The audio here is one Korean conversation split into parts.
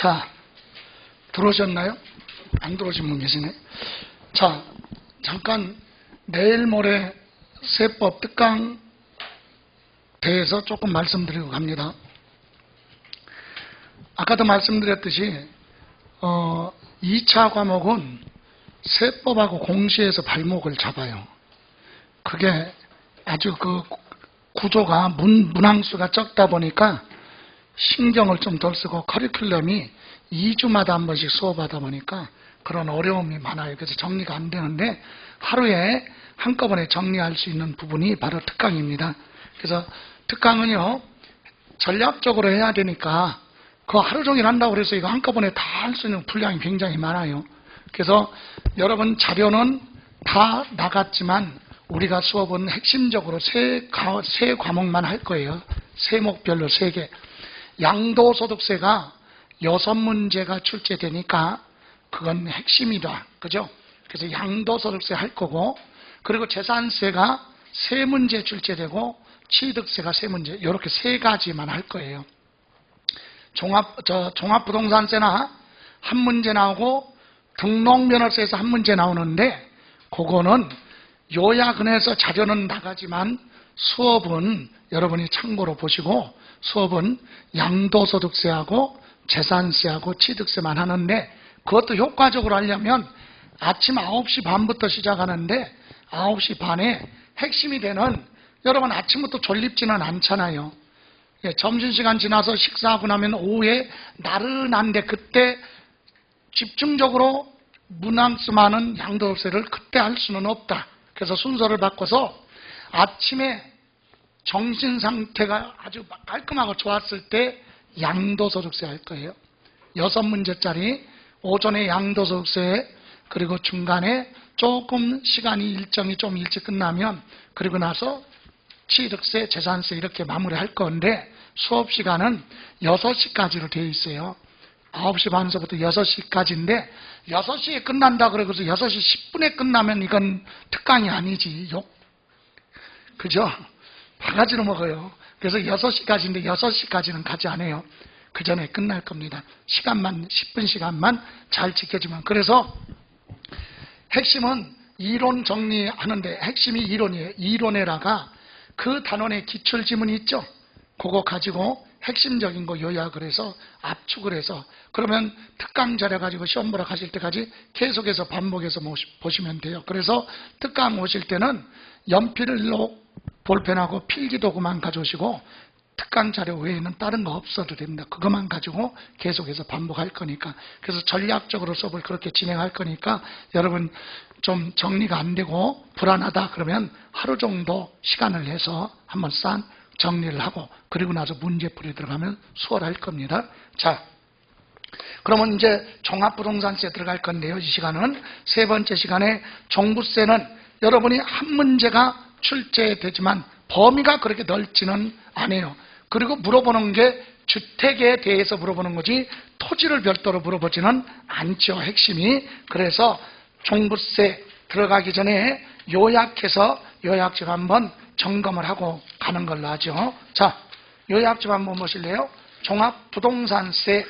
자, 들어오셨나요? 안 들어오신 분 계시네. 자, 잠깐 내일 모레 세법 특강 대해서 조금 말씀드리고 갑니다. 아까도 말씀드렸듯이 2차 과목은 세법하고 공시에서 발목을 잡아요. 그게 아주 그 구조가 문항수가 적다 보니까 신경을 좀 덜 쓰고 커리큘럼이 2주마다 한 번씩 수업하다 보니까 그런 어려움이 많아요. 그래서 정리가 안 되는데 하루에 한꺼번에 정리할 수 있는 부분이 바로 특강입니다. 그래서 특강은요, 전략적으로 해야 되니까 그 하루 종일 한다고 그래서 이거 한꺼번에 다 할 수 있는 분량이 굉장히 많아요. 그래서 여러분 자료는 다 나갔지만 우리가 수업은 핵심적으로 세 과목만 할 거예요. 세목별로 3개. 양도소득세가 6문제가 출제되니까 그건 핵심이다. 그죠? 그래서 양도소득세 할 거고, 그리고 재산세가 3문제 출제되고 취득세가 3문제, 이렇게 3가지만 할 거예요. 종합부동산세나 한 문제 나오고 등록면허세에서 한 문제 나오는데 그거는 요약은 해서 자료는 나가지만 수업은 여러분이 참고로 보시고, 수업은 양도소득세하고 재산세하고 취득세만 하는데, 그것도 효과적으로 하려면 아침 9시 반부터 시작하는데 9시 반에 핵심이 되는, 여러분 아침부터 졸립지는 않잖아요. 점심시간 지나서 식사하고 나면 오후에 나른한데 그때 집중적으로 문항수 많은 양도소득세를 그때 할 수는 없다. 그래서 순서를 바꿔서 아침에 정신 상태가 아주 깔끔하고 좋았을 때 양도소득세 할 거예요. 6문제짜리 오전에 양도소득세, 그리고 중간에 조금 시간이 일정이 좀 일찍 끝나면 그리고 나서 취득세, 재산세 이렇게 마무리할 건데 수업 시간은 6시까지로 되어 있어요. 9시 반서부터 6시까지인데 6시에 끝난다 그래서 6시 10분에 끝나면 이건 특강이 아니지. 그죠? 바가지로 먹어요. 그래서 6시까지인데 6시까지는 가지 않아요. 그 전에 끝날 겁니다. 시간만, 10분 시간만 잘 지켜주면. 그래서 핵심은 이론 정리하는데 핵심이 이론이에요. 이론에다가 그 단원의 기출지문이 있죠. 그거 가지고 핵심적인 거 요약을 해서 압축을 해서, 그러면 특강 자료 가지고 시험 보러 가실 때까지 계속해서 반복해서 보시면 돼요. 그래서 특강 오실 때는 연필로 볼펜하고 필기도구만 가져오시고 특강 자료 외에는 다른 거 없어도 됩니다. 그것만 가지고 계속해서 반복할 거니까. 그래서 전략적으로 수업을 그렇게 진행할 거니까 여러분 좀 정리가 안 되고 불안하다 그러면 하루 정도 시간을 내서 한번 싼 정리를 하고 그리고 나서 문제풀이 들어가면 수월할 겁니다. 자, 그러면 이제 종합부동산세 들어갈 건데요. 이 시간은 세 번째 시간에 종부세는 여러분이 한 문제가 출제되지만 범위가 그렇게 넓지는 않아요. 그리고 물어보는 게 주택에 대해서 물어보는 거지 토지를 별도로 물어보지는 않죠. 핵심이. 그래서 종부세 들어가기 전에 요약해서 요약집 한번 점검을 하고 가는 걸로 하죠. 자, 요약집 한번 보실래요? 종합부동산세.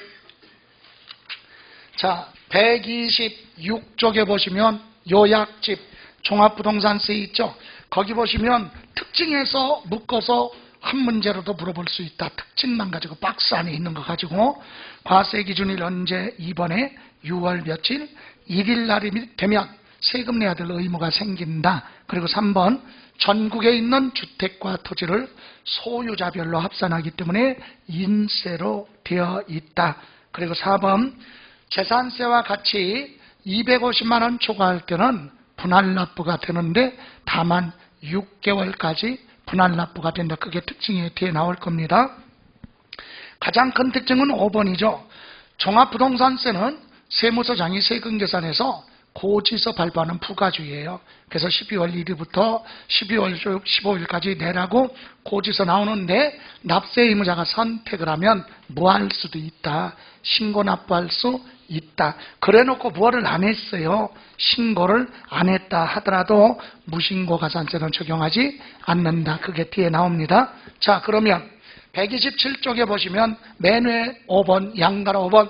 자, 126쪽에 보시면 요약집 종합부동산세 있죠. 거기 보시면 특징에서 묶어서 한 문제로도 물어볼 수 있다. 특징만 가지고 박스 안에 있는 거 가지고 과세 기준일 언제 2번에 6월 며칠 1일 날이 되면 세금 내야 될 의무가 생긴다. 그리고 3번 전국에 있는 주택과 토지를 소유자별로 합산하기 때문에 인세로 되어 있다. 그리고 4번 재산세와 같이 250만 원 초과할 때는 분할납부가 되는데 다만 6개월까지 분할납부가 된다. 그게 특징이 뒤에 나올 겁니다. 가장 큰 특징은 5번이죠. 종합부동산세는 세무서장이 세금계산에서 고지서 발부하는 부가주의예요. 그래서 12월 1일부터 12월 15일까지 내라고 고지서 나오는데 납세 의무자가 선택을 하면 뭐 할 수도 있다. 신고 납부할 수 있다. 그래놓고 뭐를 안 했어요. 신고를 안 했다 하더라도 무신고 가산세는 적용하지 않는다. 그게 뒤에 나옵니다. 자, 그러면 127쪽에 보시면 맨 위 5번, 양가로 5번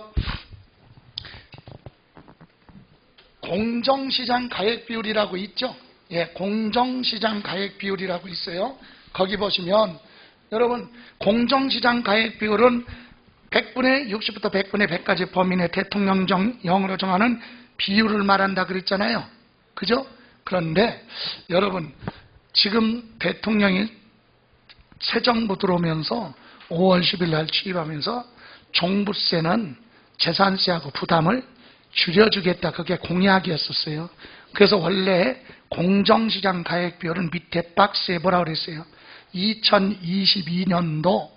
공정시장 가액 비율이라고 있죠. 예, 공정시장 가액 비율이라고 있어요. 거기 보시면 여러분 공정시장 가액 비율은 100분의 60부터 100분의 100까지 범위 내 대통령령으로 정하는 비율을 말한다 그랬잖아요. 그죠? 그런데 여러분 지금 대통령이 새 정부 들어오면서 5월 10일 날 취임하면서 종부세는 재산세하고 부담을 줄여주겠다. 그게 공약이었었어요. 그래서 원래 공정시장 가액 비율은 밑에 박스에 뭐라고 그랬어요? 2022년도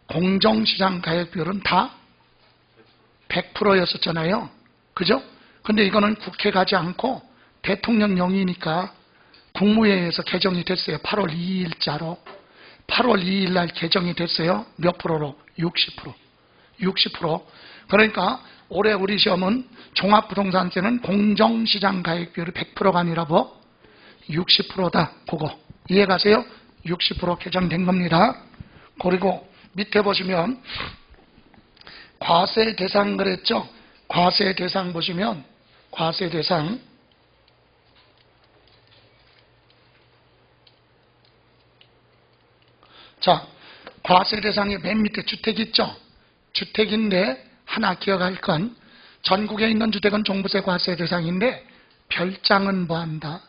공정시장 가액 비율은 다 100%였었잖아요. 그죠? 근데 이거는 국회 가지 않고 대통령령이니까 국무회의에서 개정이 됐어요. 8월 2일자로. 8월 2일 날 개정이 됐어요. 몇 프로로? 60%. 60%. 그러니까 올해 우리 시험은 종합부동산세는 공정시장 가액 비율이 100%가 아니라 뭐? 60%다. 그거. 이해가세요? 60% 개정된 겁니다. 그리고 밑에 보시면 과세 대상 그랬죠? 과세 대상 보시면 과세 대상 자, 과세 대상의 맨 밑에 주택 있죠? 주택인데 하나 기억할 건 전국에 있는 주택은 종부세 과세 대상인데 별장은 뭐한다?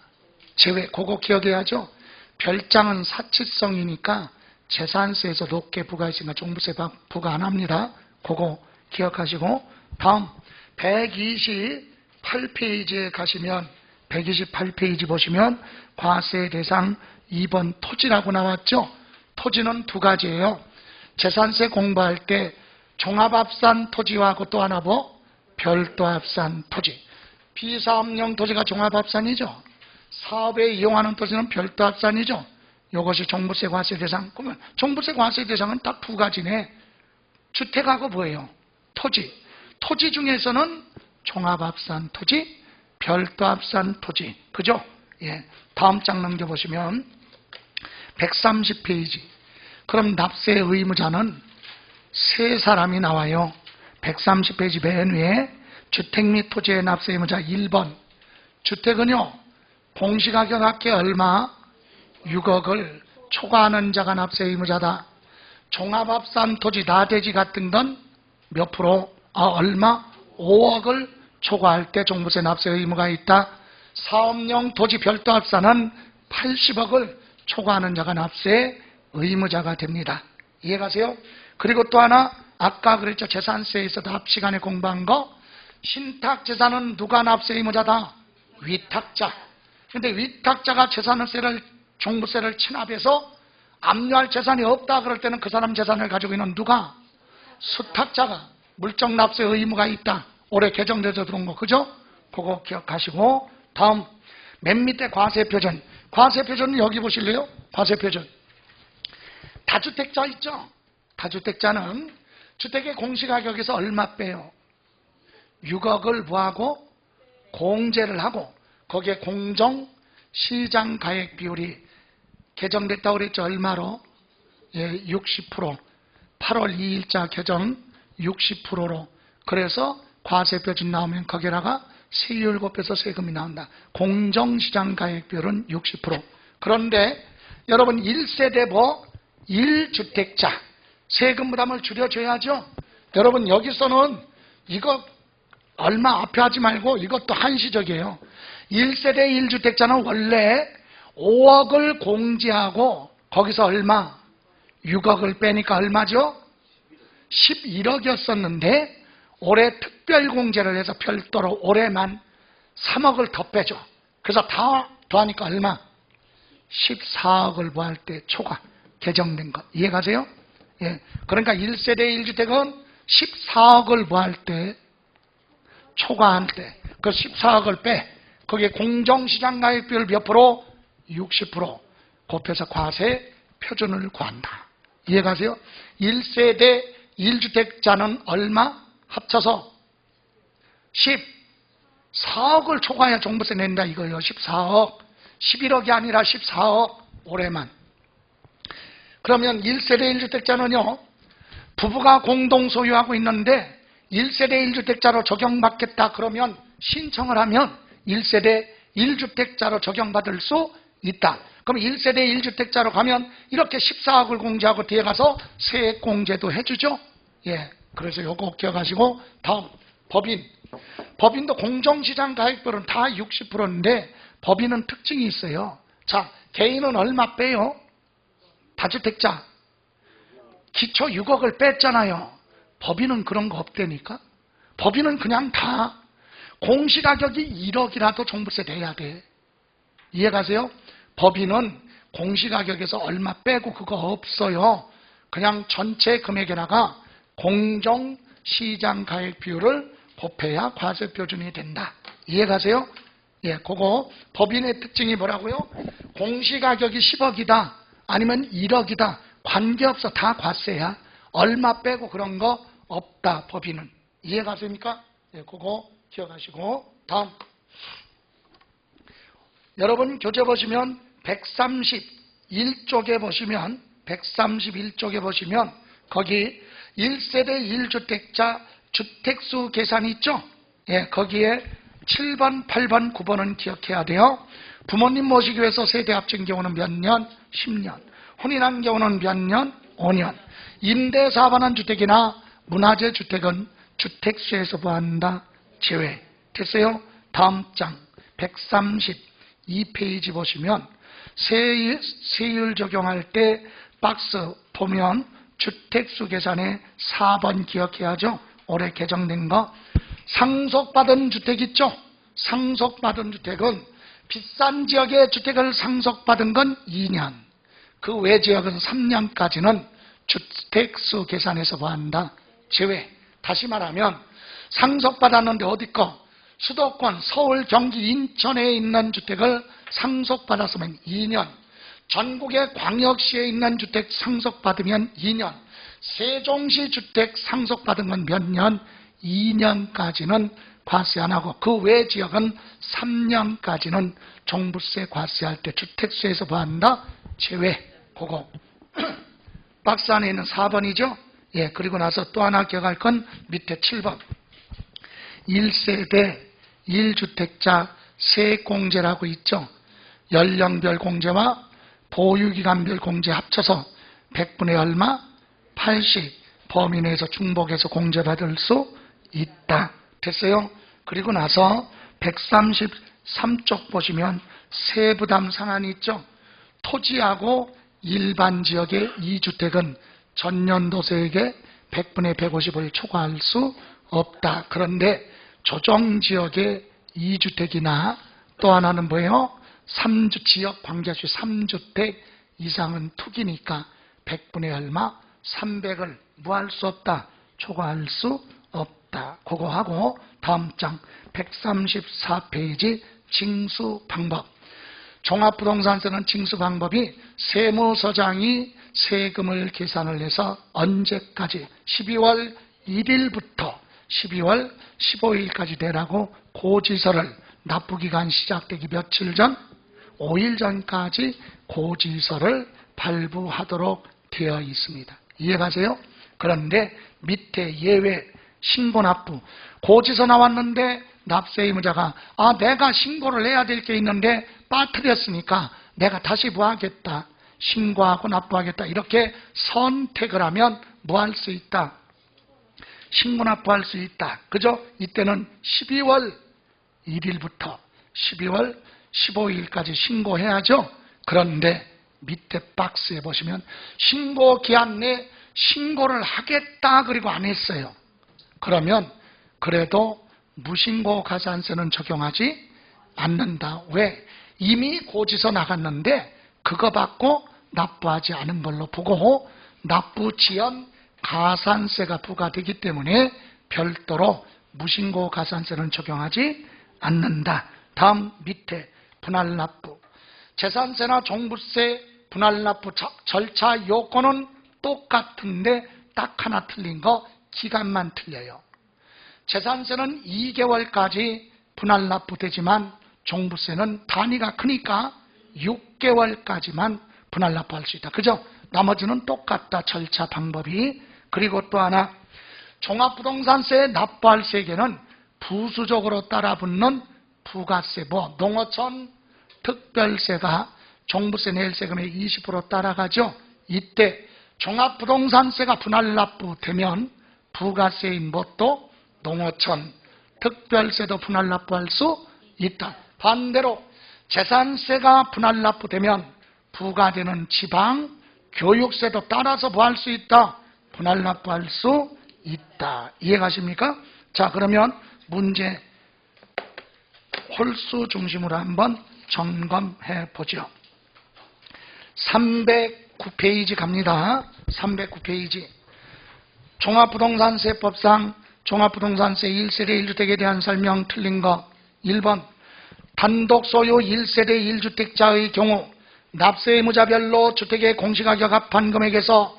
제외. 그거 기억해야죠? 별장은 사치성이니까 재산세에서 높게 부과했으니까 종부세 부과 안 합니다. 그거 기억하시고 다음 128페이지에 가시면 128페이지 보시면 과세 대상 2번 토지라고 나왔죠? 토지는 두 가지예요. 재산세 공부할 때 종합합산 토지하고 또 하나 뭐? 별도합산 토지. 비사업용 토지가 종합합산이죠. 사업에 이용하는 토지는 별도합산이죠. 이것이 종부세 과세 대상. 그러면 종부세 과세 대상은 딱 두 가지네. 주택하고 뭐예요? 토지. 토지 중에서는 종합합산 토지, 별도합산 토지. 그죠? 예. 다음 장 넘겨보시면 130페이지. 그럼 납세 의무자는 세 사람이 나와요. 130페이지 맨 위에 주택 및 토지의 납세 의무자 1번. 주택은요. 공시가격 합계 얼마? 6억을 초과하는 자가 납세 의무자다. 종합합산 토지, 나대지 같은 건 몇 프로? 얼마? 5억을 초과할 때 종부세 납세 의무가 있다. 사업용 토지 별도합산은 80억을 초과하는 자가 납세 의무자가 됩니다. 이해가세요? 그리고 또 하나 아까 그랬죠. 재산세에서도 앞 시간에 공부한 거 신탁재산은 누가 납세 의무자다? 위탁자. 근데 위탁자가 재산세를 종부세를 체납해서 압류할 재산이 없다 그럴 때는 그 사람 재산을 가지고 있는 누가? 수탁자가 물적 납세 의무가 있다. 올해 개정돼서 들어온 거 그죠? 그거 기억하시고 다음 맨 밑에 과세표준. 과세표준은 여기 보실래요? 과세표준. 다주택자 있죠? 다주택자는 주택의 공시가격에서 얼마 빼요? 6억을 뭐하고? 공제를 하고 거기에 공정시장가액 비율이 개정됐다고 그랬죠? 얼마로? 예, 60%. 8월 2일자 개정 60%로. 그래서 과세표준 나오면 거기다가 세율 곱해서 세금이 나온다. 공정시장가액 비율은 60%. 그런데 여러분 1세대 뭐? 1주택자. 세금 부담을 줄여줘야죠. 여러분 여기서는 이거 얼마 앞에 하지 말고 이것도 한시적이에요. 1세대 1주택자는 원래 5억을 공제하고 거기서 얼마? 6억을 빼니까 얼마죠? 11억이었었는데 올해 특별공제를 해서 별도로 올해만 3억을 더 빼죠. 그래서 다 더하니까 얼마? 14억을 부할 때 초과 개정된 것. 이해가세요? 예. 그러니까 1세대 1주택은 14억을 부할 때 초과할 때 그 14억을 빼 거기에 공정시장가액비율 몇 프로? 60% 곱해서 과세 표준을 구한다. 이해가세요? 1세대 1주택자는 얼마? 합쳐서 14억을 초과해야 종부세 낸다 이거예요. 14억. 11억이 아니라 14억 올해만. 그러면 1세대 1주택자는요. 부부가 공동 소유하고 있는데 1세대 1주택자로 적용받겠다 그러면 신청을 하면 1세대 1주택자로 적용받을 수 있다. 그럼 1세대 1주택자로 가면 이렇게 14억을 공제하고 뒤에 가서 세액 공제도 해주죠. 예, 그래서 요거 기억하시고 다음 법인. 법인도 공정시장 가액별은 다 60%인데 법인은 특징이 있어요. 자, 개인은 얼마 빼요? 다주택자. 기초 6억을 뺐잖아요. 법인은 그런 거 없다니까. 법인은 그냥 다 공시가격이 1억이라도 종부세 내야 돼. 이해가세요? 법인은 공시가격에서 얼마 빼고 그거 없어요. 그냥 전체 금액에다가 공정시장 가액 비율을 곱해야 과세 표준이 된다. 이해가세요? 예, 그거 법인의 특징이 뭐라고요? 공시가격이 10억이다. 아니면 1억이다. 관계없어. 다 과세야. 얼마 빼고 그런 거 없다. 법인은. 이해가십니까? 예, 그거 기억하시고 다음. 여러분 교재 보시면 131쪽에 보시면 131쪽에 보시면 거기 1세대 1주택자 주택수 계산이 있죠? 예, 거기에 7번, 8번, 9번은 기억해야 돼요. 부모님 모시기 위해서 세대 합친 경우는 몇 년? 10년. 혼인한 경우는 몇 년? 5년. 임대 사반한 주택이나 문화재 주택은 주택수에서 보한다. 제외. 됐어요? 다음 장 132페이지 보시면 세율 적용할 때 박스 보면 주택수 계산에 4번 기억해야죠. 올해 개정된 거. 상속받은 주택 있죠? 상속받은 주택은 비싼 지역의 주택을 상속받은 건 2년. 그 외 지역은 3년까지는 주택수 계산에서 보한다. 제외. 다시 말하면 상속받았는데 어디 거? 수도권, 서울, 경기, 인천에 있는 주택을 상속받았으면 2년. 전국의 광역시에 있는 주택 상속받으면 2년. 세종시 주택 상속받은 건 몇 년? 2년까지는 과세 안 하고 그 외 지역은 3년까지는 종부세 과세할 때 주택수에서 보한다. 제외. 그거 박스 안에 있는 4번이죠. 예, 그리고 나서 또 하나 기억할 건 밑에 7번. 1세대 1주택자 세액공제라고 있죠. 연령별 공제와 보유기간별 공제 합쳐서 100분의 얼마? 80. 범위 내에서 중복해서 공제받을 수 있다. 됐어요? 그리고 나서 133쪽 보시면 세부담 상한이 있죠. 토지하고 일반 지역의 2주택은 전년도세액의 100분의 150을 초과할 수 없다. 그런데 조정지역의 2주택이나 또 하나는 뭐예요? 3주 지역 관계시 3주택 이상은 투기니까 100분의 얼마? 300을 뭐 할 수 없다? 초과할 수 없다. 그거 하고 다음 장 134페이지 징수 방법. 종합부동산세는 징수 방법이 세무서장이 세금을 계산을 해서 언제까지? 12월 1일부터 12월 15일까지 내라고 고지서를 납부기간 시작되기 며칠 전? 5일 전까지 고지서를 발부하도록 되어 있습니다. 이해가세요? 그런데 밑에 예외 신고 납부 고지서 나왔는데 납세 의무자가 내가 신고를 해야 될 게 있는데 빠뜨렸으니까 내가 다시 뭐 하겠다? 신고하고 납부하겠다. 이렇게 선택을 하면 뭐 할 수 있다? 신고 납부할 수 있다. 그죠? 이때는 12월 1일부터 12월 15일까지 신고해야죠. 그런데 밑에 박스에 보시면 신고 기한 내 신고를 하겠다 그리고 안 했어요. 그러면 그래도 무신고 가산세는 적용하지 않는다. 왜? 이미 고지서 나갔는데 그거 받고 납부하지 않은 걸로 보고 납부 지연 가산세가 부과되기 때문에 별도로 무신고 가산세는 적용하지 않는다. 다음 밑에 분할납부. 재산세나 종부세 분할납부 절차 요건은 똑같은데 딱 하나 틀린 거 기간만 틀려요. 재산세는 2개월까지 분할납부되지만 종부세는 단위가 크니까 6개월까지만 분할납부할 수 있다. 그죠? 나머지는 똑같다. 절차 방법이. 그리고 또 하나 종합부동산세 납부할 세액에는 부수적으로 따라붙는 부가세, 농어촌 특별세가 종부세 낼 세금의 20% 따라가죠. 이때 종합부동산세가 분할납부되면 부가세인 것도 농어촌 특별세도 분할납부할 수 있다. 반대로 재산세가 분할납부되면 부과되는 지방 교육세도 따라서 뭐할 수 있다? 분할납부할 수 있다. 이해가십니까? 자, 그러면 문제 홀수 중심으로 한번 점검해 보죠. 309페이지 갑니다. 309페이지. 종합부동산세법상 종합부동산세 1세대 1주택에 대한 설명 틀린 거. 1번 단독 소유 1세대 1주택자의 경우 납세 의무자별로 주택의 공시가격 합한 금액에서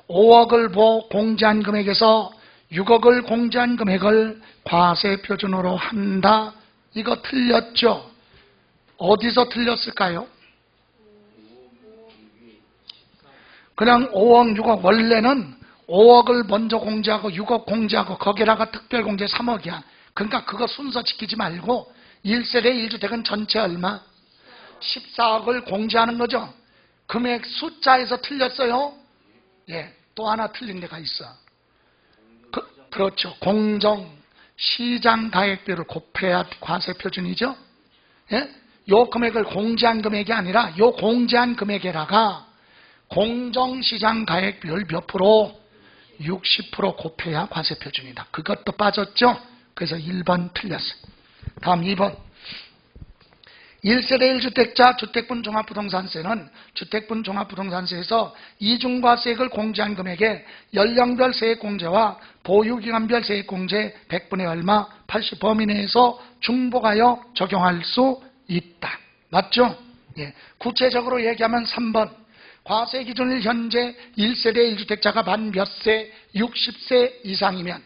5억을 공제한 금액에서 6억을 공제한 금액을 과세 표준으로 한다. 이거 틀렸죠? 어디서 틀렸을까요? 그냥 5억, 6억, 원래는 5억을 먼저 공제하고 6억 공제하고 거기다가 특별공제 3억이야. 그러니까 그거 순서 지키지 말고 1세대 1주택은 전체 얼마? 14억을 공제하는 거죠. 금액 숫자에서 틀렸어요. 예, 또 하나 틀린 데가 있어. 그렇죠. 공정 시장 가액비를 곱해야 과세 표준이죠. 예? 요 금액을 공제한 금액이 아니라 요 공제한 금액에다가 공정시장 가액비율 몇 프로? 60% 곱해야 과세 표준이다. 그것도 빠졌죠? 그래서 1번 틀렸어요. 다음 2번. 1세대 1주택자 주택분 종합부동산세는 주택분 종합부동산세에서 이중과세액을 공제한 금액에 연령별 세액공제와 보유기간별 세액공제 100분의 얼마 80 범위 내에서 중복하여 적용할 수 있다. 맞죠? 예. 구체적으로 얘기하면 3번. 과세 기준일 현재 1세대 1주택자가 만 몇 세? 60세 이상이면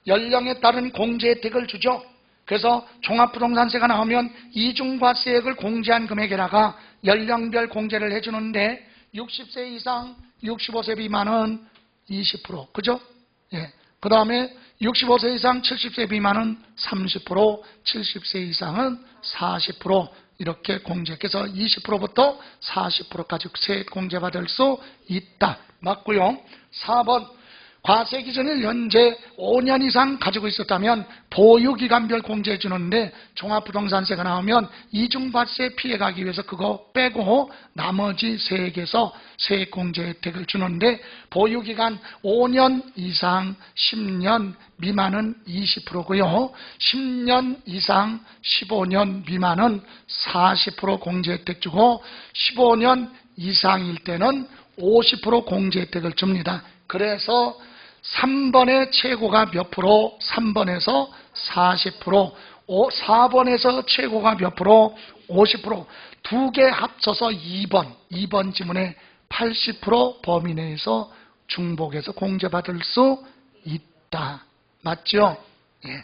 연령에 따른 공제 혜택을 주죠. 그래서 종합부동산세가 나오면 이중과세액을 공제한 금액에다가 연령별 공제를 해주는데 60세 이상, 65세 미만은 20%. 그죠? 예. 그 다음에 65세 이상, 70세 미만은 30%, 70세 이상은 40% 이렇게 공제. 그래서 20%부터 40%까지 세액 공제받을 수 있다. 맞고요. 4번. 과세 기준을 현재 5년 이상 가지고 있었다면 보유기간별 공제해 주는데 종합부동산세가 나오면 이중과세 피해가기 위해서 그거 빼고 나머지 세액에서 세액 공제 혜택을 주는데 보유기간 5년 이상 10년 미만은 20%고요. 10년 이상 15년 미만은 40% 공제 혜택 주고 15년 이상일 때는 50% 공제 혜택을 줍니다. 그래서 3번의 최고가 몇 프로? 3번에서 40%, 4번에서 최고가 몇 프로? 50%. 두 개 합쳐서 2번 지문에 80% 범위 내에서 중복해서 공제받을 수 있다. 맞죠? 예.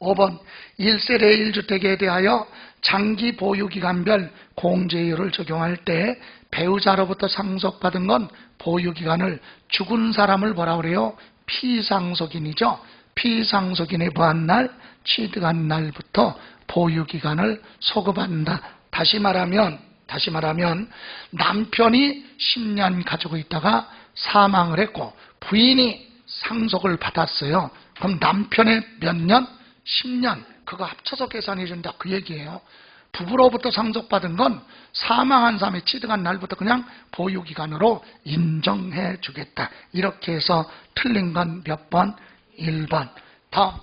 5번 1세대 1주택에 대하여 장기 보유기간별 공제율을 적용할 때 배우자로부터 상속받은 건 보유기간을 죽은 사람을 뭐라 그래요? 피상속인이죠. 피상속인이 뭐한 날? 취득한 날부터 보유기간을 소급한다. 다시 말하면 남편이 10년 가지고 있다가 사망을 했고 부인이 상속을 받았어요. 그럼 남편의 몇 년? 10년. 그거 합쳐서 계산해 준다. 그 얘기예요. 부부로부터 상속받은 건 사망한 사람이 취득한 날부터 그냥 보유기간으로 인정해 주겠다. 이렇게 해서 틀린 건 몇 번? 1번. 다음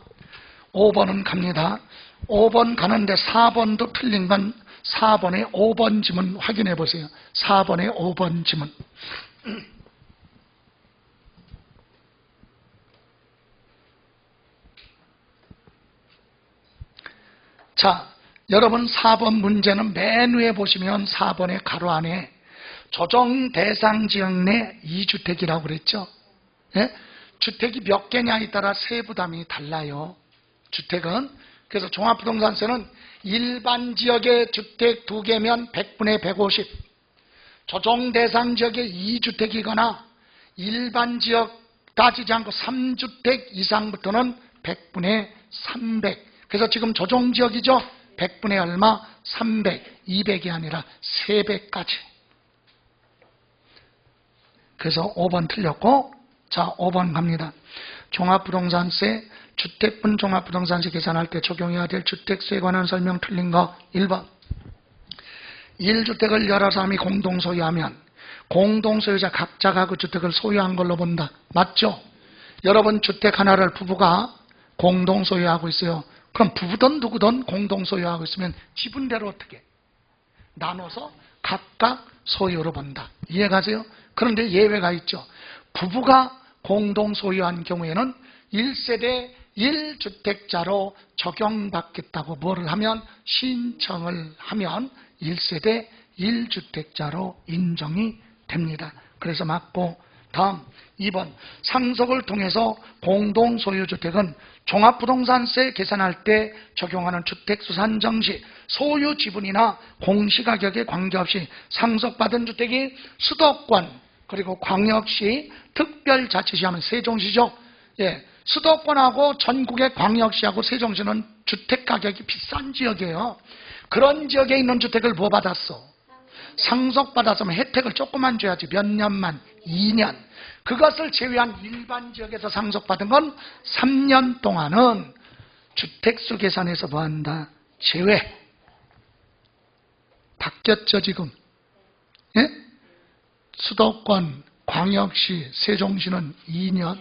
5번은 갑니다. 5번 가는데 4번도 틀린 건 4번의 5번 지문 확인해 보세요. 4번의 5번 지문. 자, 여러분 4번 문제는 맨 위에 보시면 4번의 가로 안에 조정 대상 지역 내 2주택이라고 그랬죠. 예? 주택이 몇 개냐에 따라 세부담이 달라요. 주택은. 그래서 종합부동산세는 일반 지역의 주택 2개면 100분의 150. 조정 대상 지역의 2주택이거나 일반 지역 따지지 않고 3주택 이상부터는 100분의 300. 그래서 지금 조정지역이죠. 100분의 얼마? 300. 200이 아니라 3배까지. 그래서 5번 틀렸고, 자, 5번 갑니다. 종합부동산세, 주택분 종합부동산세 계산할 때 적용해야 될 주택수에 관한 설명 틀린 거 1번. 1주택을 여러 사람이 공동소유하면 공동소유자 각자가 그 주택을 소유한 걸로 본다. 맞죠? 여러분 주택 하나를 부부가 공동소유하고 있어요. 그럼 부부든 누구든 공동소유하고 있으면 지분대로 어떻게? 나눠서 각각 소유로 본다. 이해가세요? 그런데 예외가 있죠. 부부가 공동소유한 경우에는 1세대 1주택자로 적용받겠다고 뭐를 하면? 신청을 하면 1세대 1주택자로 인정이 됩니다. 그래서 맞고, 다음 2번. 상속을 통해서 공동소유주택은 종합부동산세 계산할 때 적용하는 주택수 산정 시 소유 지분이나 공시가격에 관계없이 상속받은 주택이 수도권 그리고 광역시 특별자치시 하면 세종시죠. 예, 수도권하고 전국의 광역시하고 세종시는 주택가격이 비싼 지역이에요. 그런 지역에 있는 주택을 뭐 받았어? 상속받았으면 혜택을 조금만 줘야지. 몇 년만? 2년. 그것을 제외한 일반 지역에서 상속받은 건 3년 동안은 주택수 계산에서 뭐한다? 제외. 바뀌었죠 지금? 예? 수도권, 광역시, 세종시는 2년,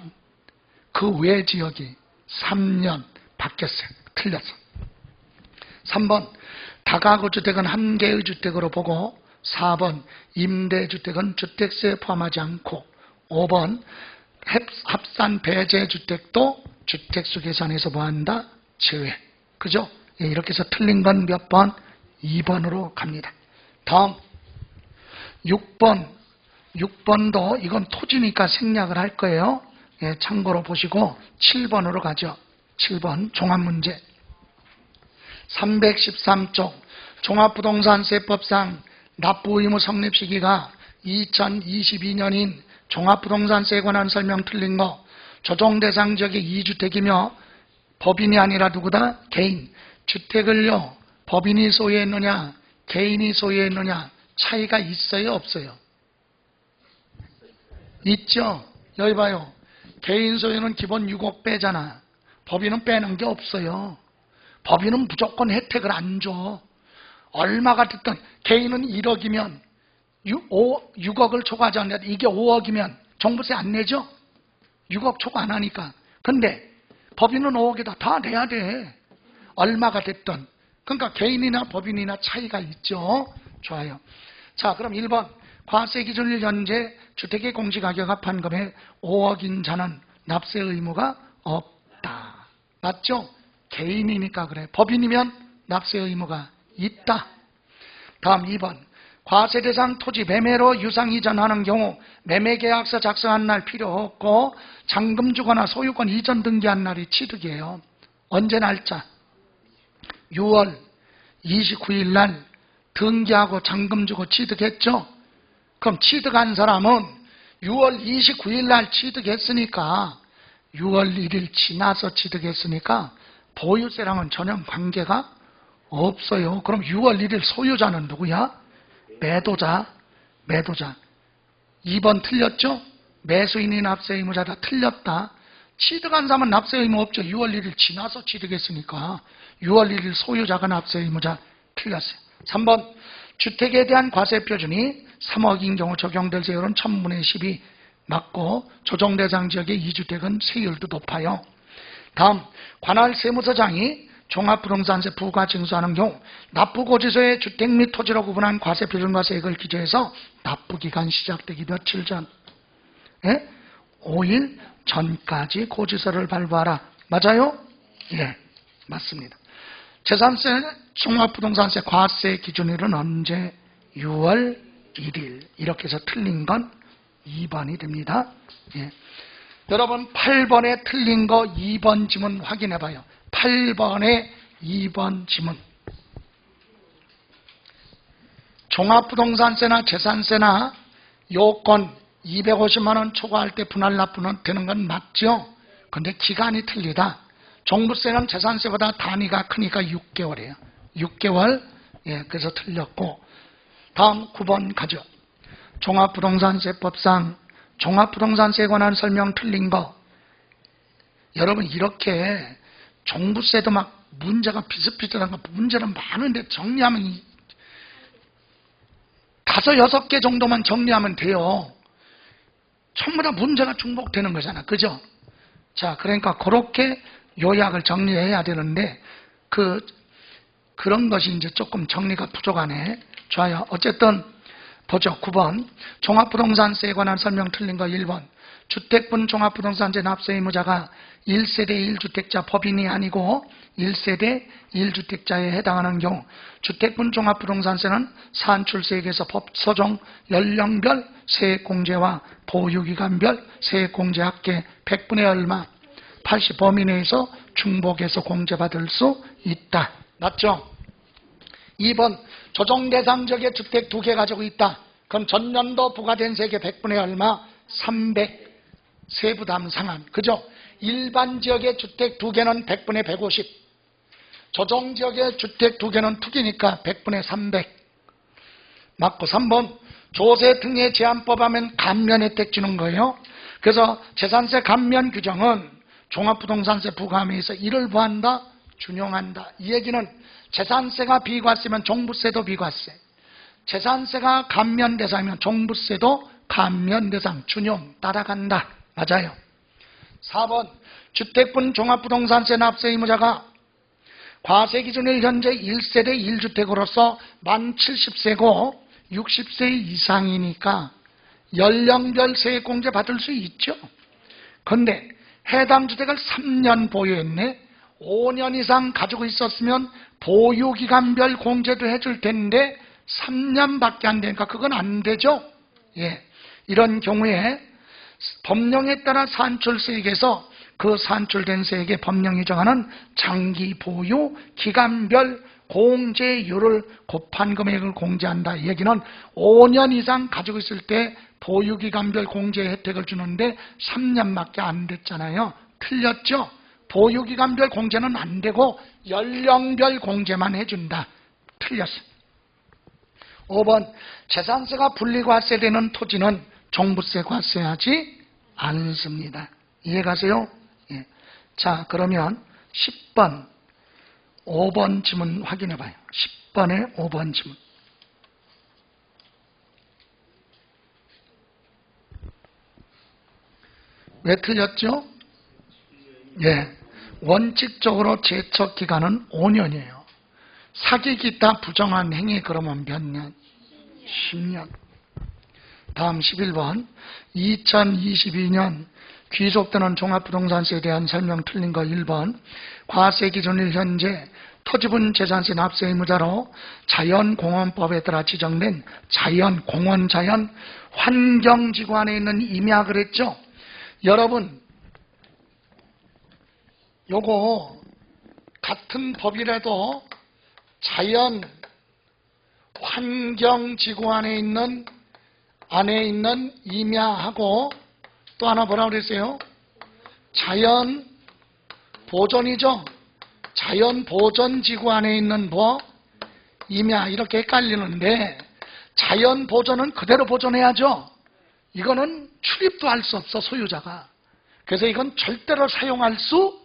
그 외 지역이 3년 바뀌었어요. 틀렸어. 3번. 다가구 주택은 한 개의 주택으로 보고, 4번. 임대주택은 주택세에 포함하지 않고, 5번. 합산 배제 주택도 주택수 계산에서 뭐한다? 제외. 그죠? 예, 이렇게 해서 틀린 건 몇 번? 2번으로 갑니다. 다음 6번. 6번도 이건 토지니까 생략을 할 거예요. 예, 참고로 보시고 7번으로 가죠. 7번 종합문제. 313쪽 종합부동산세법상 납부의무 성립 시기가 2022년인 종합부동산세에 관한 설명 틀린 거. 조정대상 지역이 2주택이며 법인이 아니라 누구다? 개인. 주택을요 법인이 소유했느냐 개인이 소유했느냐 차이가 있어요 없어요? 있죠. 여기 봐요. 개인 소유는 기본 6억 빼잖아. 법인은 빼는 게 없어요. 법인은 무조건 혜택을 안 줘. 얼마가 됐든 개인은 1억이면 6억을 초과하지 않냐. 이게 5억이면 종부세 안 내죠? 6억 초과 안 하니까. 근데 법인은 5억에다 다 내야 돼. 얼마가 됐든. 그러니까 개인이나 법인이나 차이가 있죠. 좋아요. 자, 그럼 1번. 과세 기준일 현재 주택의 공시가격 합한금액 5억인 자는 납세 의무가 없다. 맞죠? 개인이니까 그래. 법인이면 납세 의무가 있다. 다음 2번. 과세 대상 토지 매매로 유상 이전하는 경우 매매계약서 작성한 날 필요 없고 잔금 주거나 소유권 이전 등기한 날이 취득이에요. 언제 날짜? 6월 29일 날 등기하고 잔금 주고 취득했죠? 그럼 취득한 사람은 6월 29일 날 취득했으니까 6월 1일 지나서 취득했으니까 보유세랑은 전혀 관계가 없어요. 그럼 6월 1일 소유자는 누구야? 매도자. 2번 틀렸죠? 매수인이 납세 의무자다. 틀렸다. 취득한 사람은 납세 의무 없죠. 6월 1일 지나서 취득했으니까 6월 1일 소유자가 납세 의무자. 틀렸어요. 3번. 주택에 대한 과세 표준이 3억인 경우 적용될 세율은 1000분의 10이 맞고 조정대상 지역의 2주택은 세율도 높아요. 다음 관할 세무서장이 종합부동산세 부과 징수하는 경우 납부고지서에 주택 및 토지로 구분한 과세 표준과 세액을 기재해서 납부기간 시작되기 며칠 전? 5일 전까지 고지서를 발부하라. 맞아요? 예, 맞습니다. 재산세, 종합부동산세 과세 기준일은 언제? 6월 1일. 이렇게 해서 틀린 건 2번이 됩니다. 예. 여러분 8번에 틀린 거 2번 지문 확인해 봐요. 8번에 2번 지문. 종합부동산세나 재산세나 요건 250만 원 초과할 때 분할 납부는 되는 건 맞죠? 근데 기간이 틀리다. 종부세는 재산세보다 단위가 크니까 6개월이에요. 6개월. 예, 그래서 틀렸고. 다음 9번 가죠. 종합부동산세법상 종합부동산세에 관한 설명 틀린 거. 여러분 이렇게 종부세도 막 문제가 비슷비슷한 거 문제는 많은데 정리하면 5, 6개 정도만 정리하면 돼요. 전부 다 문제가 중복되는 거잖아. 그죠? 자, 그러니까 그렇게 요약을 정리해야 되는데 그런 것이 이제 조금 정리가 부족하네. 좋아요. 어쨌든 보죠. 9번. 종합부동산세에 관한 설명 틀린 거 1번. 주택분 종합부동산세 납세 의무자가 1세대 1주택자 법인이 아니고 1세대 1주택자에 해당하는 경우 주택분 종합부동산세는 산출세액에서 법소정 연령별 세액공제와 보유기간별 세액공제 합계 100분의 얼마 80 범위 내에서 중복해서 공제받을 수 있다. 맞죠? 2번. 조정대상 지역에 주택 2개 가지고 있다. 그럼 전년도 부과된 세액의 100분의 얼마? 300. 세부담 상한. 그죠? 일반 지역의 주택 2개는 100분의 150. 조정 지역의 주택 2개는 투기니까 100분의 300. 맞고. 3번. 조세 특례 제한법 하면 감면 혜택 주는 거예요. 그래서 재산세 감면 규정은 종합부동산세 부과함에서 이를 보한다, 준용한다. 이 얘기는 재산세가 비과세면 종부세도 비과세, 재산세가 감면 대상이면 종부세도 감면 대상, 준용, 따라간다. 맞아요. 4번. 주택분 종합부동산세 납세 의무자가 과세 기준일 현재 1세대 1주택으로서 만 70세고 60세 이상이니까 연령별 세액공제 받을 수 있죠. 그런데 해당 주택을 3년 보유했네. 5년 이상 가지고 있었으면 보유기간별 공제도 해줄 텐데 3년밖에 안 되니까 그건 안 되죠. 예. 이런 경우에 법령에 따라 산출세액에서 그 산출된 세액의 법령이 정하는 장기 보유 기간별 공제율을 곱한 금액을 공제한다. 이 얘기는 5년 이상 가지고 있을 때 보유기간별 공제 혜택을 주는데 3년밖에 안 됐잖아요. 틀렸죠? 보유기간별 공제는 안 되고 연령별 공제만 해준다. 틀렸어요. 5번. 재산세가 분리과세되는 토지는 종부세 과세하지 않습니다. 이해가세요? 예. 자, 그러면 10번 5번 지문 확인해 봐요. 10번에 5번 지문. 왜 틀렸죠? 예. 원칙적으로 제척 기간은 5년이에요. 사기 기타 부정한 행위 그러면 몇 년? 10년. 다음 11번. 2022년 귀속되는 종합부동산세에 대한 설명 틀린 거 1번. 과세 기준일 현재 토지분 재산세 납세 의무자로 자연공원법에 따라 지정된 자연, 환경지구 안에 있는 임야 그랬죠? 여러분, 요거 같은 법이라도 자연, 환경지구 안에 있는 임야하고 또 하나 뭐라고 그랬어요? 자연 보존이죠. 자연 보존지구 안에 있는 임야 이렇게 헷갈리는데 자연 보존은 그대로 보존해야죠. 이거는 출입도 할 수 없어 소유자가. 그래서 이건 절대로 사용할 수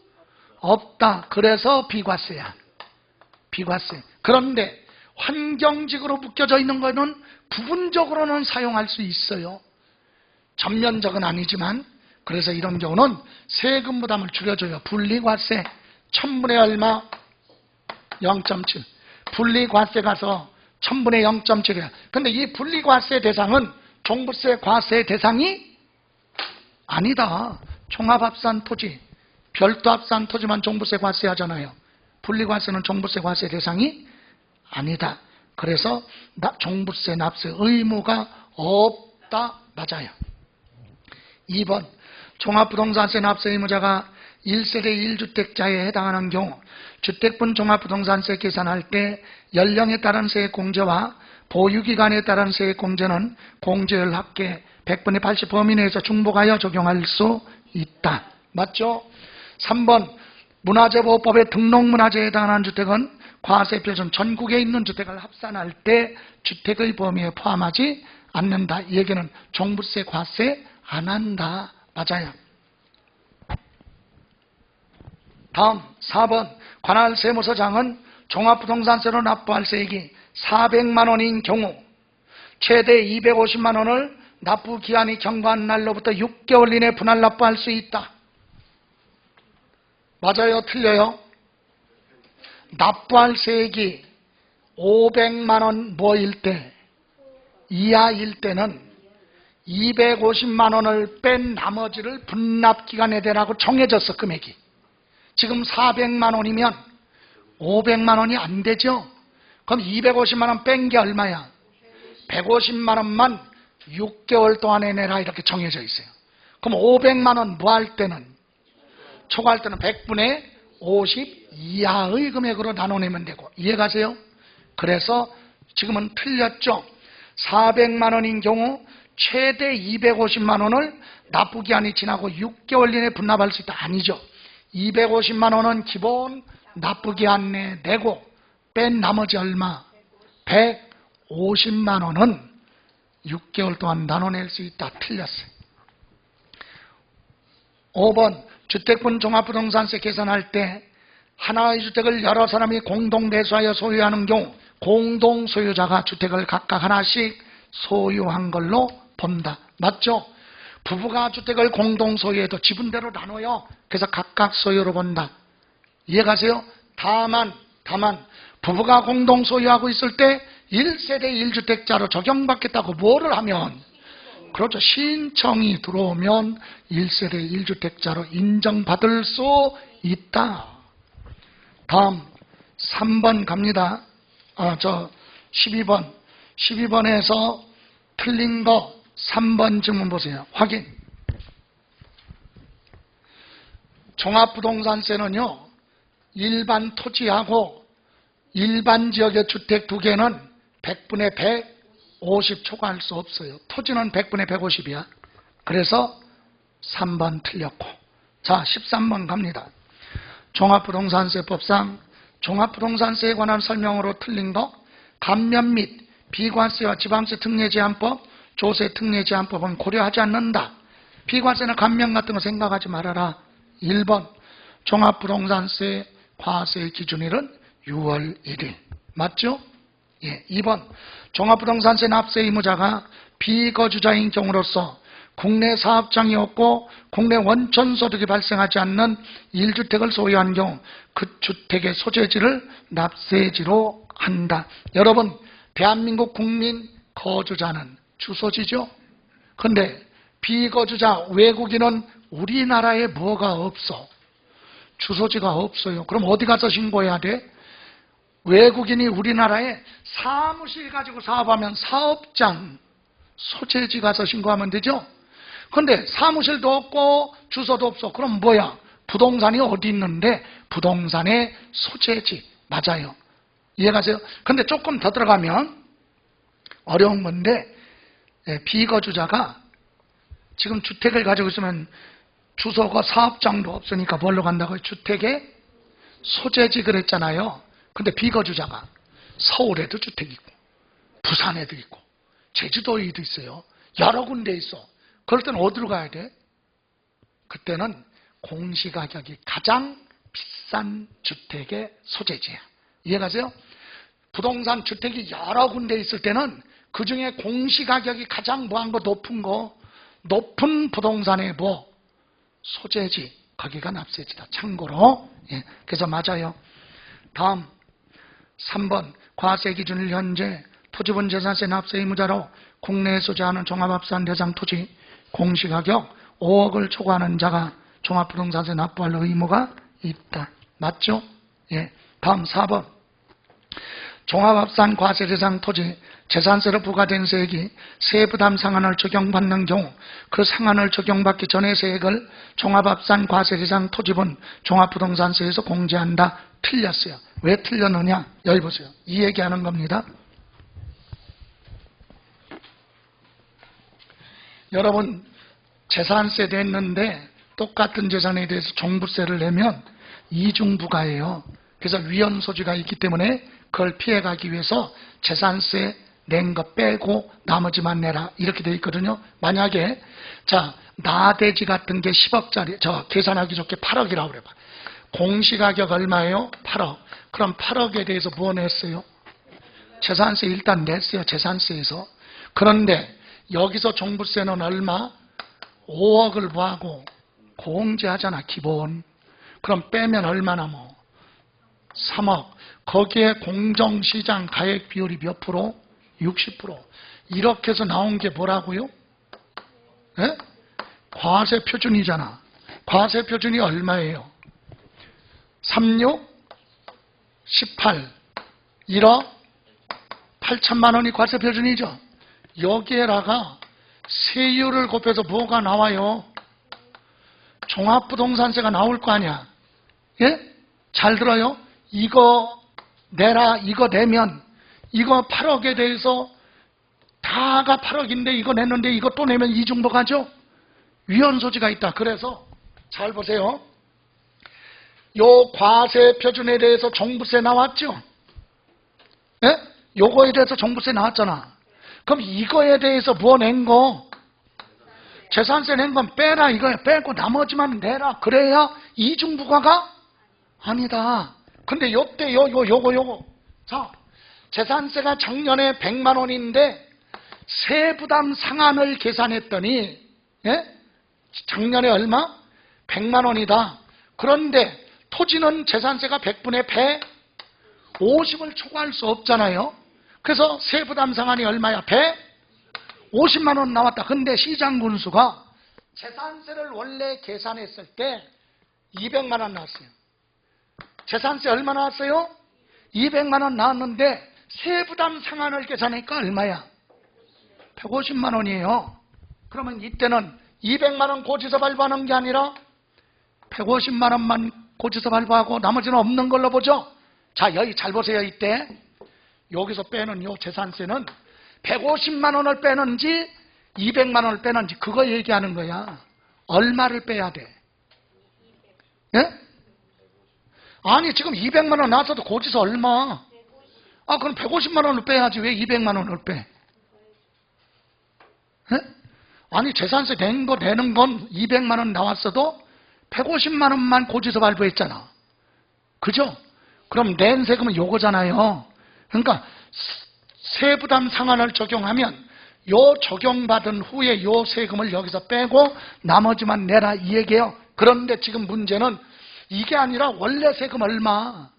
없다. 그래서 비과세야. 비과세. 그런데 환경지구로 묶여져 있는 거는 부분적으로는 사용할 수 있어요. 전면적은 아니지만. 그래서 이런 경우는 세금 부담을 줄여줘요. 분리과세 1000분의 얼마? 0.7. 분리과세 가서 1000분의 0.7이야. 근데 이 분리과세 대상은 종부세 과세 대상이 아니다. 종합합산 토지, 별도 합산 토지만 종부세 과세하잖아요. 분리과세는 종부세 과세 대상이 아니다. 그래서 종부세 납세 의무가 없다. 맞아요. 2번. 종합부동산세 납세 의무자가 1세대 1주택자에 해당하는 경우 주택분 종합부동산세 계산할 때 연령에 따른 세액공제와 보유기간에 따른 세액공제는 공제율 합계 100분의 80 범위 내에서 중복하여 적용할 수 있다. 맞죠? 3번. 문화재보호법의 등록문화재에 해당하는 주택은 과세 표준 전국에 있는 주택을 합산할 때 주택의 범위에 포함하지 않는다. 이 얘기는 종부세 과세 안 한다. 맞아요. 다음 4번 관할 세무서장은 종합부동산세로 납부할 세액이 400만 원인 경우 최대 250만 원을 납부 기한이 경과한 날로부터 6개월 이내 분할 납부할 수 있다. 맞아요? 틀려요? 납부할 세액이 500만 원 뭐일 때 이하일 때는 250만 원을 뺀 나머지를 분납기간에 대라고 정해졌어. 금액이. 지금 400만 원이면 500만 원이 안 되죠. 그럼 250만 원 뺀 게 얼마야? 150만 원만 6개월 동안에 내라 이렇게 정해져 있어요. 그럼 500만 원 뭐 할 때는? 초과할 때는 100분의 50 이하의 금액으로 나눠내면 되고. 이해가세요? 그래서 지금은 틀렸죠. 400만 원인 경우 최대 250만 원을 납부기한이 지나고 6개월 이내에 분납할 수 있다. 아니죠. 250만 원은 기본 납부기한 내에 내고 뺀 나머지 얼마? 150만 원은 6개월 동안 나눠낼 수 있다. 틀렸어요. 5번 주택분 종합부동산세 계산할 때 하나의 주택을 여러 사람이 공동대수하여 소유하는 경우 공동소유자가 주택을 각각 하나씩 소유한 걸로 본다. 맞죠? 부부가 주택을 공동소유해도 지분대로 나눠요. 그래서 각각 소유로 본다. 이해가세요? 다만 부부가 공동소유하고 있을 때 1세대 1주택자로 적용받겠다고 뭐를 하면? 그렇죠. 신청이 들어오면 1세대 1주택자로 인정받을 수 있다. 다음 3번 갑니다. 12번. 12번에서 틀린 거 3번 질문 보세요. 확인. 종합부동산세는요, 일반 토지하고 일반 지역의 주택 두 개는 100분의 150 초과할 수 없어요. 토지는 100분의 150이야. 그래서 3번 틀렸고. 자, 13번 갑니다. 종합부동산세법상 종합부동산세에 관한 설명으로 틀린 거 감면 및 비과세와 지방세 특례 제한법, 조세 특례 제한법은 고려하지 않는다. 비과세나 감면 같은 거 생각하지 말아라. 1번 종합부동산세 과세 기준일은 6월 1일. 맞죠? 예. 2번 종합부동산세 납세 의무자가 비거주자인 경우로서 국내 사업장이 없고 국내 원천소득이 발생하지 않는 1주택을 소유한 경우 그 주택의 소재지를 납세지로 한다. 여러분, 대한민국 국민 거주자는 주소지죠? 근데 비거주자 외국인은 우리나라에 뭐가 없어? 주소지가 없어요. 그럼 어디 가서 신고해야 돼? 외국인이 우리나라에 사무실 가지고 사업하면 사업장, 소재지 가서 신고하면 되죠? 근데 사무실도 없고 주소도 없어. 그럼 뭐야? 부동산이 어디 있는데 부동산의 소재지. 맞아요. 이해가세요? 근데 조금 더 들어가면 어려운 건데, 비거주자가 지금 주택을 가지고 있으면 주소가 사업장도 없으니까 뭘로 간다고요? 주택의 소재지 그랬잖아요. 근데 비거주자가 서울에도 주택이 있고 부산에도 있고 제주도에도 있어요. 여러 군데 있어. 그럴 때는 어디로 가야 돼? 그때는 공시가격이 가장 비싼 주택의 소재지야. 이해가세요? 부동산 주택이 여러 군데 있을 때는 그 중에 공시가격이 가장 뭐한 거 높은 거, 높은 부동산의 뭐 소재지, 거기가 납세지다. 참고로. 예, 그래서 맞아요. 다음 3번 과세 기준일 현재 토지분 재산세 납세 의무자로 국내에 소재하는 종합합산 대상 토지 공시가격 5억을 초과하는 자가 종합부동산세 납부할 의무가 있다. 맞죠? 예. 다음 4번 종합합산 과세 대상 토지 재산세로 부과된 세액이 세부담 상한을 적용받는 경우 그 상한을 적용받기 전의 세액을 종합합산 과세 대상 토지분 종합부동산세에서 공제한다. 틀렸어요. 왜 틀렸느냐? 여기 보세요. 이 얘기하는 겁니다. 여러분 재산세 냈는데 똑같은 재산에 대해서 종부세를 내면 이중부가예요. 그래서 위헌 소지가 있기 때문에 그걸 피해가기 위해서 재산세 낸 거 빼고 나머지만 내라 이렇게 돼 있거든요. 만약에 자 나대지 같은 게 10억짜리 저 계산하기 좋게 8억이라고 그래봐. 공시가격 얼마예요? 8억. 그럼 8억에 대해서 뭐 냈어요? 재산세 일단 냈어요. 재산세에서. 그런데 여기서 종부세는 얼마? 5억을 뭐하고 공제하잖아 기본. 그럼 빼면 얼마나 뭐 3억. 거기에 공정시장 가액 비율이 몇 프로? 60%. 이렇게 해서 나온 게 뭐라고요? 예? 과세 표준이잖아. 과세 표준이 얼마예요? 36, 18, 1억 8천만 원이 과세 표준이죠. 여기에다가 세율을 곱해서 뭐가 나와요? 종합부동산세가 나올 거 아니야. 예? 잘 들어요? 이거 내라, 이거 내면 이거 8억에 대해서 다가 8억인데 이거 냈는데 이거 또 내면 이중부가죠? 위헌 소지가 있다. 그래서 잘 보세요. 요 과세 표준에 대해서 종부세 나왔죠? 예? 요거에 대해서 종부세 나왔잖아. 그럼 이거에 대해서 뭐 낸 거? 재산세 낸 건 빼라 이거야. 빼고 나머지만 내라. 그래야 이중부가가 아니다. 근데 요때 요거. 자, 재산세가 작년에 100만 원인데 세부담 상한을 계산했더니 예? 작년에 얼마? 100만 원이다. 그런데 토지는 재산세가 100분의 100, 50을 초과할 수 없잖아요. 그래서 세부담 상한이 얼마야? 150만 원 나왔다. 근데 시장 군수가 재산세를 원래 계산했을 때 200만 원 나왔어요. 재산세 얼마 나왔어요? 200만 원 나왔는데 세부담 상한을 계산하니까 얼마야? 150만 원이에요. 그러면 이때는 200만 원 고지서 발부하는 게 아니라 150만 원만 고지서 발부하고 나머지는 없는 걸로 보죠. 자, 여기 잘 보세요. 이때 여기서 빼는 요 재산세는 150만 원을 빼는지 200만 원을 빼는지 그거 얘기하는 거야. 얼마를 빼야 돼? 예? 아니 지금 200만 원 나왔어도 고지서 얼마? 아 그럼 150만 원을 빼야지 왜 200만 원을 빼? 예? 아니 재산세 낸 거 내는 건 200만 원 나왔어도 150만 원만 고지서 발부했잖아. 그죠? 그럼 낸 세금은 요거잖아요. 그러니까 세부담 상한을 적용하면 요 적용받은 후에 요 세금을 여기서 빼고 나머지만 내라 이 얘기예요. 그런데 지금 문제는 이게 아니라 원래 세금 얼마?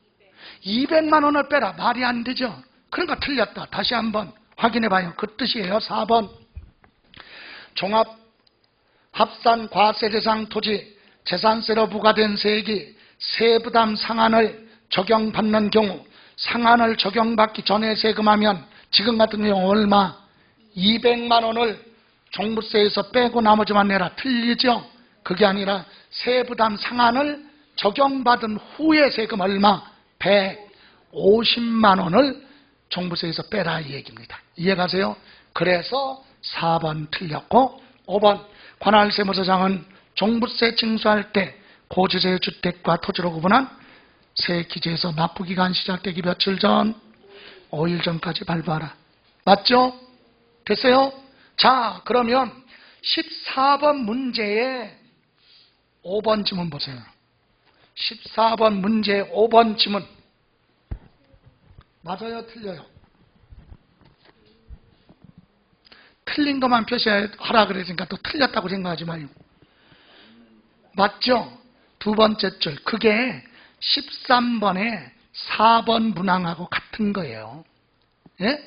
200만 원을 빼라. 말이 안 되죠. 그러니까 틀렸다. 다시 한번 확인해 봐요. 그 뜻이에요. 4번 종합 합산 과세 대상 토지 재산세로 부과된 세액이 세부담 상한을 적용받는 경우 상한을 적용받기 전에 세금하면 지금 같은 경우 얼마? 200만 원을 종부세에서 빼고 나머지만 내라. 틀리죠? 그게 아니라 세부담 상한을 적용받은 후에 세금 얼마? 150만 원을 종부세에서 빼라 이 얘기입니다. 이해가세요? 그래서 4번 틀렸고 5번 관할세무서장은 종부세 징수할 때 고지세 주택과 토지로 구분한 세기재에서 납부기간 시작되기 며칠 전? 5일 전까지 발부하라. 맞죠? 됐어요? 자, 그러면 14번 문제에 5번 지문 보세요. 14번 문제 5번 지문. 맞아요? 틀려요? 틀린 것만 표시하라 그랬으니까 또 틀렸다고 생각하지 마요. 맞죠? 두 번째 줄. 그게 13번에 4번 문항하고 같은 거예요. 예?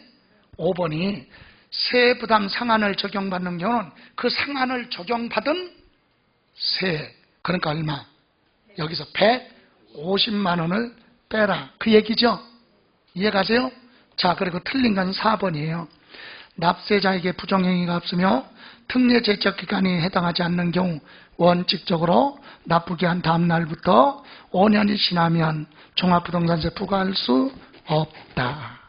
5번이 세부담 상한을 적용받는 경우는 그 상한을 적용받은 세, 그러니까 얼마? 여기서 150만 원을 빼라. 그 얘기죠? 이해가세요? 자, 그리고 틀린 건 4번이에요. 납세자에게 부정행위가 없으며 특례 제척기간이 해당하지 않는 경우 원칙적으로 납부기한 다음 날부터 5년이 지나면 종합부동산세 부과할 수 없다.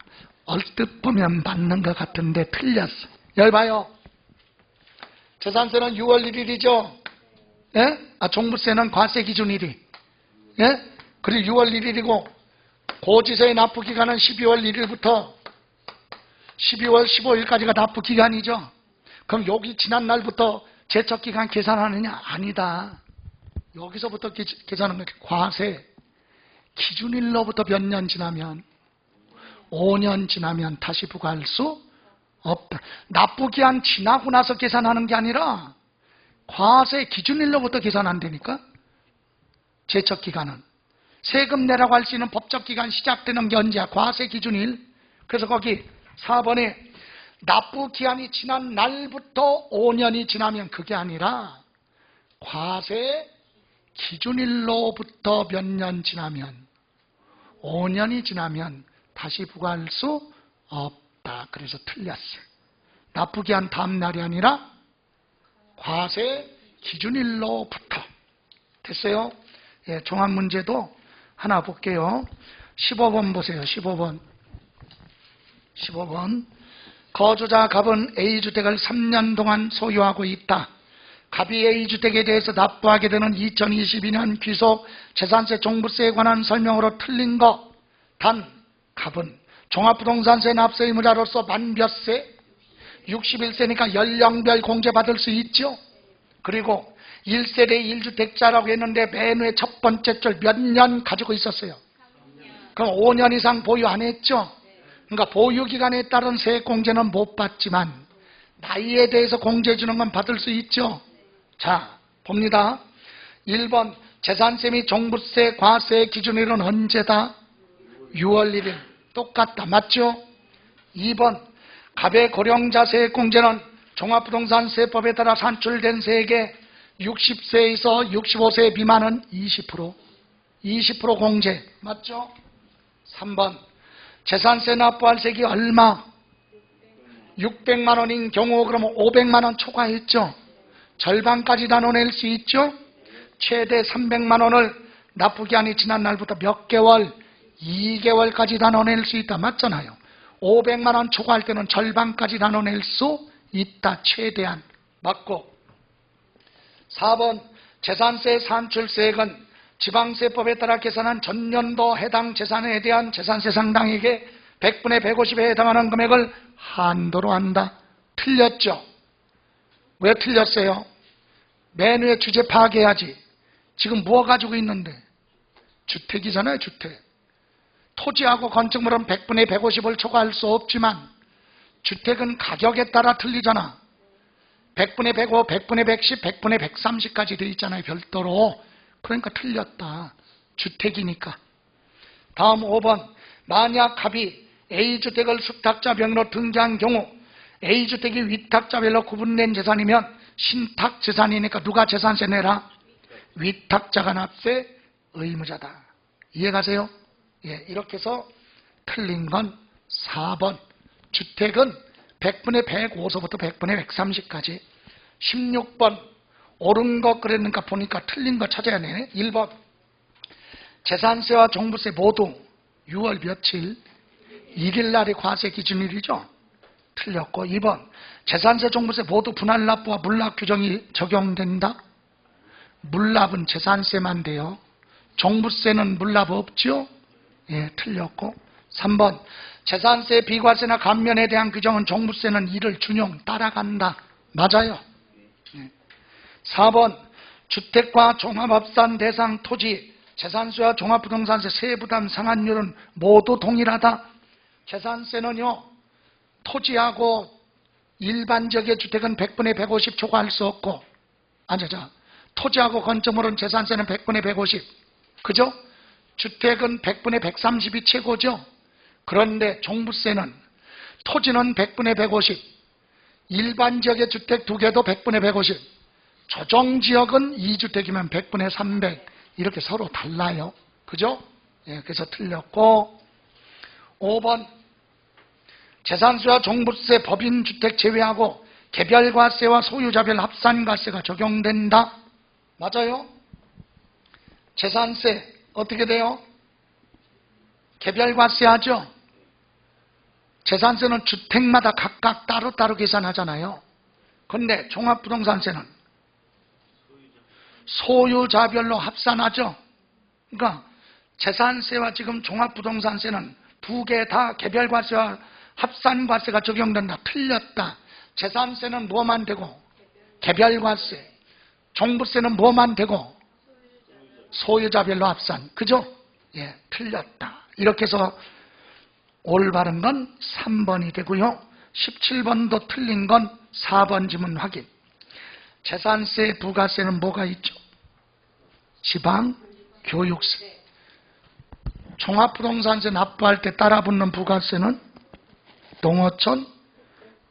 얼뜻 보면 맞는 것 같은데 틀렸어. 여기 봐요. 재산세는 6월 1일이죠. 예? 종부세는 과세 기준일이. 예? 그리고 6월 1일이고 고지서의 납부기간은 12월 1일부터 12월 15일까지가 납부기간이죠. 그럼 여기 지난 날부터 제척기간 계산하느냐? 아니다. 여기서부터 계산하는 게 과세 기준일로부터 몇 년 지나면 5년 지나면 다시 부과할 수 없다. 납부기한 지나고 나서 계산하는 게 아니라 과세 기준일로부터 계산한다니까. 제척기간은 세금 내라고 할 수 있는 법적기간 시작되는 게 언제야? 과세 기준일. 그래서 거기 4번에 납부기한이 지난 날부터 5년이 지나면 그게 아니라 과세 기준일로부터 몇 년 지나면 5년이 지나면 다시 부과할 수 없다. 그래서 틀렸어요. 납부기한 다음 날이 아니라 과세 기준일로부터. 됐어요? 예, 종합문제도 하나 볼게요. 15번 보세요. 15번. 거주자 갑은 A주택을 3년 동안 소유하고 있다. 갑이 A주택에 대해서 납부하게 되는 2022년 귀속 재산세 종부세에 관한 설명으로 틀린 것. 단 갑은 종합부동산세 납세 의무자로서 만 몇 세? 61세니까 연령별 공제받을 수 있죠. 그리고 1세대 1주택자라고 했는데 맨 위에 첫 번째 줄 몇 년 가지고 있었어요? 그럼 5년 이상 보유 안 했죠? 그러니까 보유기간에 따른 세액공제는 못 받지만 나이에 대해서 공제 주는 건 받을 수 있죠. 자, 봅니다. 1번 재산세 및 종부세 과세 기준일은 언제다? 6월 1일. 똑같다. 맞죠? 2번 갑의 고령자 세액공제는 종합부동산세법에 따라 산출된 세액의 60세에서 65세 미만은 20% 공제. 맞죠? 3번 재산세 납부할 세액이 얼마? 600만 원인 경우 그러면 500만 원 초과했죠. 절반까지 나눠낼 수 있죠. 최대 300만 원을 납부기한이 지난 날부터 몇 개월? 2개월까지 나눠낼 수 있다. 맞잖아요. 500만 원 초과할 때는 절반까지 나눠낼 수 있다. 최대한. 맞고. 4번 재산세 산출세액은 지방세법에 따라 계산한 전년도 해당 재산에 대한 재산세 상당액의 100분의 150에 해당하는 금액을 한도로 한다. 틀렸죠? 왜 틀렸어요? 맨 위에 주제 파악해야지. 지금 뭐 가지고 있는데? 주택이잖아요. 주택. 토지하고 건축물은 100분의 150을 초과할 수 없지만 주택은 가격에 따라 틀리잖아. 100분의 105, 100분의 110, 100분의 130까지 돼 있잖아요. 별도로. 그러니까 틀렸다. 주택이니까. 다음 5번. 만약 갑이 A주택을 수탁자별로 등기한 경우 A주택이 위탁자별로 구분된 재산이면 신탁재산이니까 누가 재산세 내라? 위탁자가 납세 의무자다. 이해가세요? 예, 이렇게 해서 틀린 건 4번. 주택은 100분의 105서부터 100분의 130까지. 16번. 옳은 것 그랬는가 보니까 틀린 거 찾아야 되네. 1번. 재산세와 종부세 모두 6월 며칠? 1일 날이 과세 기준일이죠. 틀렸고. 2번. 재산세, 종부세 모두 분할 납부와 물납 규정이 적용된다. 물납은 재산세만 돼요. 종부세는 물납 없죠? 예, 틀렸고. 3번. 재산세, 비과세나 감면에 대한 규정은 종부세는 이를 준용 따라간다. 맞아요. 4번. 주택과 종합합산 대상 토지, 재산세와 종합부동산세 세부담 상한율은 모두 동일하다. 재산세는요, 토지하고 일반적의 주택은 100분의 150 초과할 수 없고, 토지하고 건축물은 재산세는 100분의 150. 그죠? 주택은 100분의 130이 최고죠? 그런데 종부세는 토지는 100분의 150, 일반적의 주택 두 개도 100분의 150, 조정지역은 2주택이면 100분의 300, 이렇게 서로 달라요. 그죠? 예, 그래서 틀렸고. 5번. 재산세와 종부세 법인주택 제외하고 개별과세와 소유자별 합산과세가 적용된다. 맞아요? 재산세 어떻게 돼요? 개별과세 하죠? 재산세는 주택마다 각각 따로따로 계산하잖아요. 그런데 종합부동산세는 소유자별로 합산하죠. 그러니까 재산세와 지금 종합부동산세는 두 개 다 개별과세와 합산과세가 적용된다. 틀렸다. 재산세는 뭐만 되고? 개별과세. 종부세는 뭐만 되고? 소유자별로 합산. 그죠? 예, 틀렸다. 이렇게 해서 올바른 건 3번이 되고요. 17번도 틀린 건 4번 지문 확인. 재산세, 부가세는 뭐가 있죠? 지방, 교육세. 종합부동산세 납부할 때 따라붙는 부가세는 농어촌,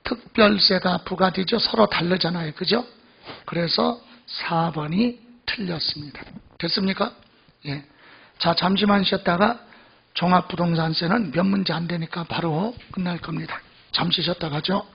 특별세가 부과되죠. 서로 다르잖아요. 그죠? 그래서 4번이 틀렸습니다. 됐습니까? 예. 자, 잠시만 쉬었다가 종합부동산세는 몇 문제 안 되니까 바로 끝날 겁니다. 잠시 쉬었다 가죠.